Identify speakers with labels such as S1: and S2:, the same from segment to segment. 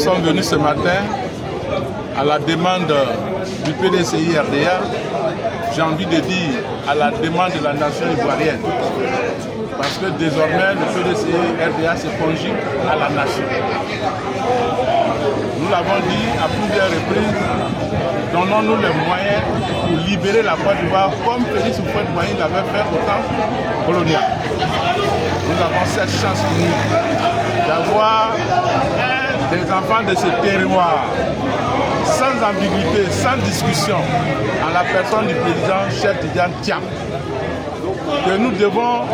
S1: sommes venus ce matin à la demande du PDCI RDA, j'ai envie de dire à la demande de la nation ivoirienne. Parce que désormais, le PDCI RDA se conjugue à la nation. Nous l'avons dit à plusieurs reprises, donnons-nous les moyens pour libérer la Côte d'Ivoire comme Félix Houphouët-Boigny l'avait fait au temps colonial. Nous avons cette chance unique d'avoir des enfants de ce terroir, sans ambiguïté, sans discussion, en la personne du président Cheikh Tidiane Thiam, que nous devons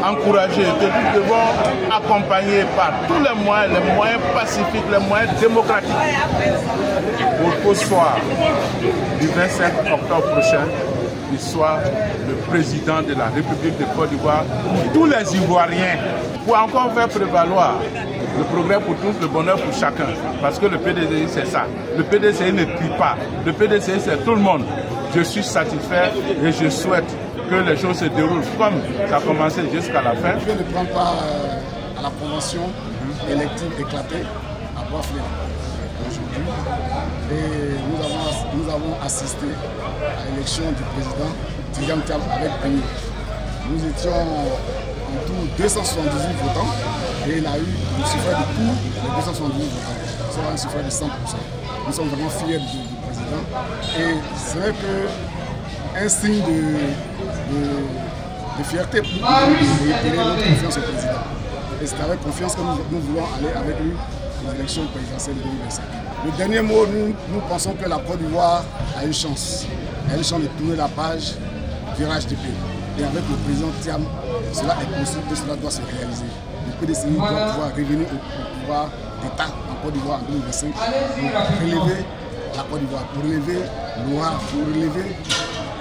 S1: encourager, que nous devons accompagner par tous les moyens pacifiques, les moyens démocratiques, pour qu'au soir du 25 octobre prochain, il soit le président de la République de Côte d'Ivoire pour tous les Ivoiriens, pour encore faire prévaloir le progrès pour tous, le bonheur pour chacun. Parce que le PDCI, c'est ça. Le PDCI ne tue pas. Le PDCI, c'est tout le monde. Je suis satisfait et je souhaite que les choses se déroulent comme ça a commencé jusqu'à la fin.
S2: Je viens de prendre part à la convention élective éclatée à Bois-Fléau aujourd'hui. Et nous avons assisté à l'élection du président Tidiane Thiam avec Béni. Nous étions en tout 278 votants et il a eu le suffrage de tous les 278 votants, soit un suffrage de 100%. Nous sommes vraiment fiers du président et ce n'est qu'un signe de fierté pour réitérer notre confiance au président. Et c'est avec confiance que nous voulons aller avec lui aux élections présidentielles de 2025. Le dernier mot, nous pensons que la Côte d'Ivoire a une chance. Elle a une chance de tourner la page virage du pays. Et avec le président Thiam, cela est possible et cela doit se réaliser. Le PDCI doit pouvoir revenir au pouvoir d'État en Côte d'Ivoire en 2025 pour relever la Côte d'Ivoire, pour relever l'OA, pour relever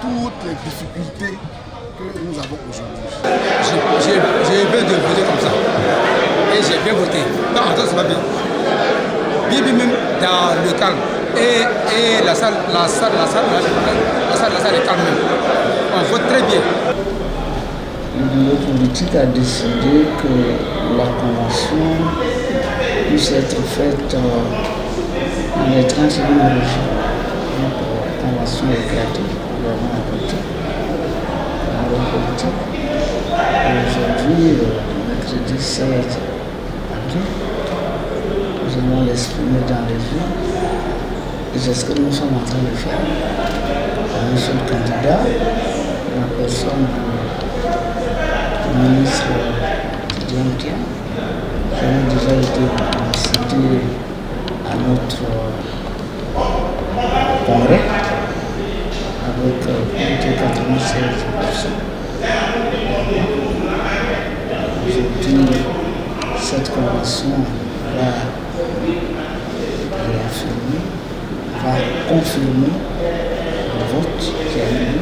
S2: toutes les difficultés que nous avons aujourd'hui.
S3: J'ai peur de voter comme ça. Et j'ai bien voté. Non, attends, c'est pas bien. Bibi même dans le calme. Et la salle est calme même. On vote très bien.
S4: Le politique a décidé que la convention puisse être faite dans les 31 régions. Donc, la convention est éclatée, nous avons adopté la politique. Aujourd'hui, le mercredi 16 avril, nous allons l'exprimer dans les villes. Et c'est ce que nous sommes en train de faire. Nous sommes candidats, la personne du ministre Tidiane Thiam. Nous avons déjà été cités à notre congrès avec plus de 96%. Aujourd'hui, cette convention va réaffirmer, va confirmer le vote qui a eu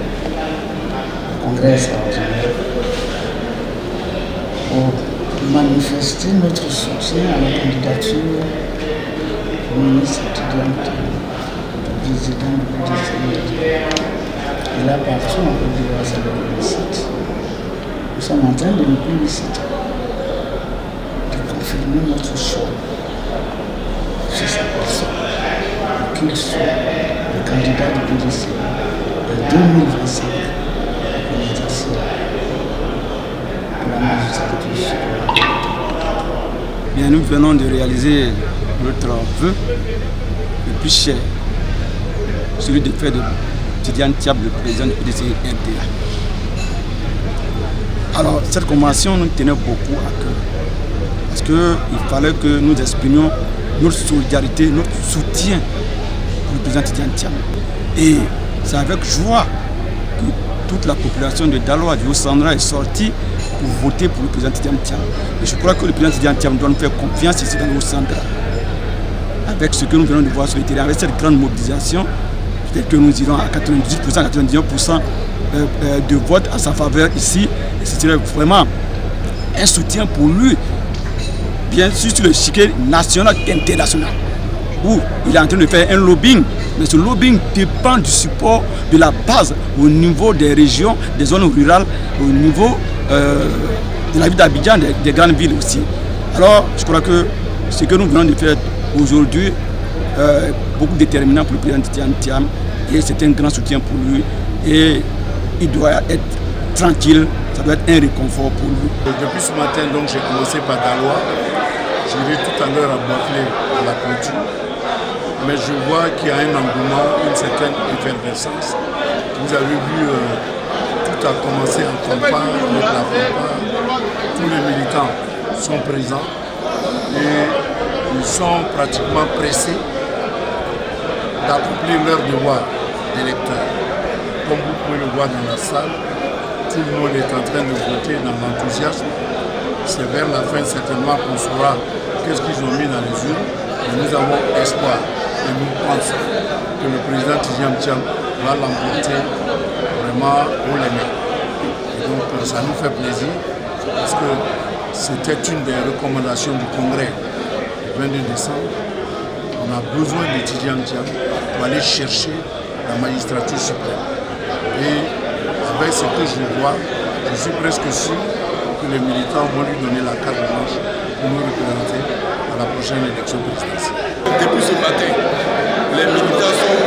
S4: au congrès extraordinaire pour manifester notre soutien à la candidature du ministre Tidiane Thiam, du président du PDCI. Et là, partout en Côte d'Ivoire, c'est le plébiscite. Nous sommes en train de nous plébisciter, de confirmer notre choix sur sa personne, qu'il soit le candidat du PDCI en 2025 à l'élection de la magistrature.
S3: Bien, nous venons de réaliser notre vœu le plus cher, celui de faire de Tidiane Thiam le président du PDCI RDA. Alors, cette convention nous tenait beaucoup à cœur, parce qu'il fallait que nous exprimions notre solidarité, notre soutien pour le président Tidiane Thiam. Et c'est avec joie que toute la population de Daloa, du Haut-Sandra est sortie pour voter pour le président Tidiane Thiam. Et je crois que le président Tidiane Thiam doit nous faire confiance ici dans le Haut-Sandra. Avec ce que nous venons de voir sur le terrain, avec cette grande mobilisation, peut-être que nous irons à 98%, 99% de vote à sa faveur ici. Et ce serait vraiment un soutien pour lui, bien sûr sur le chiquet national et international, où il est en train de faire un lobbying. Mais ce lobbying dépend du support de la base au niveau des régions, des zones rurales, au niveau de la ville d'Abidjan, des grandes villes aussi. Alors, je crois que ce que nous venons de faire aujourd'hui beaucoup déterminant pour le président Tidiane Thiam et c'est un grand soutien pour lui et il doit être tranquille, ça doit être un réconfort pour lui.
S5: Depuis ce matin, donc j'ai commencé par Galois, j'irai tout à l'heure à Bouaklé à la clôture, mais je vois qu'il y a un engouement, une certaine effervescence. Vous avez vu, tout a commencé en fanfare, avec la fanfare. Tous les militants sont présents et ils sont pratiquement pressés d'accomplir leur devoir d'électeur. Comme vous pouvez le voir dans la salle, tout le monde est en train de voter dans l'enthousiasme. C'est vers la fin certainement qu'on saura qu'est-ce qu'ils ont mis dans les urnes. Et nous avons espoir et nous pensons que le président Tidiane Thiam va l'emporter vraiment haut les mains. Et donc ça nous fait plaisir parce que c'était une des recommandations du Congrès du 22 décembre. On a besoin de Tidiane Thiam pour aller chercher la magistrature suprême. Et avec ce que je vois, je suis presque sûr que les militants vont lui donner la carte blanche pour nous représenter à la prochaine élection présidentielle.
S6: Depuis ce matin, les militants sont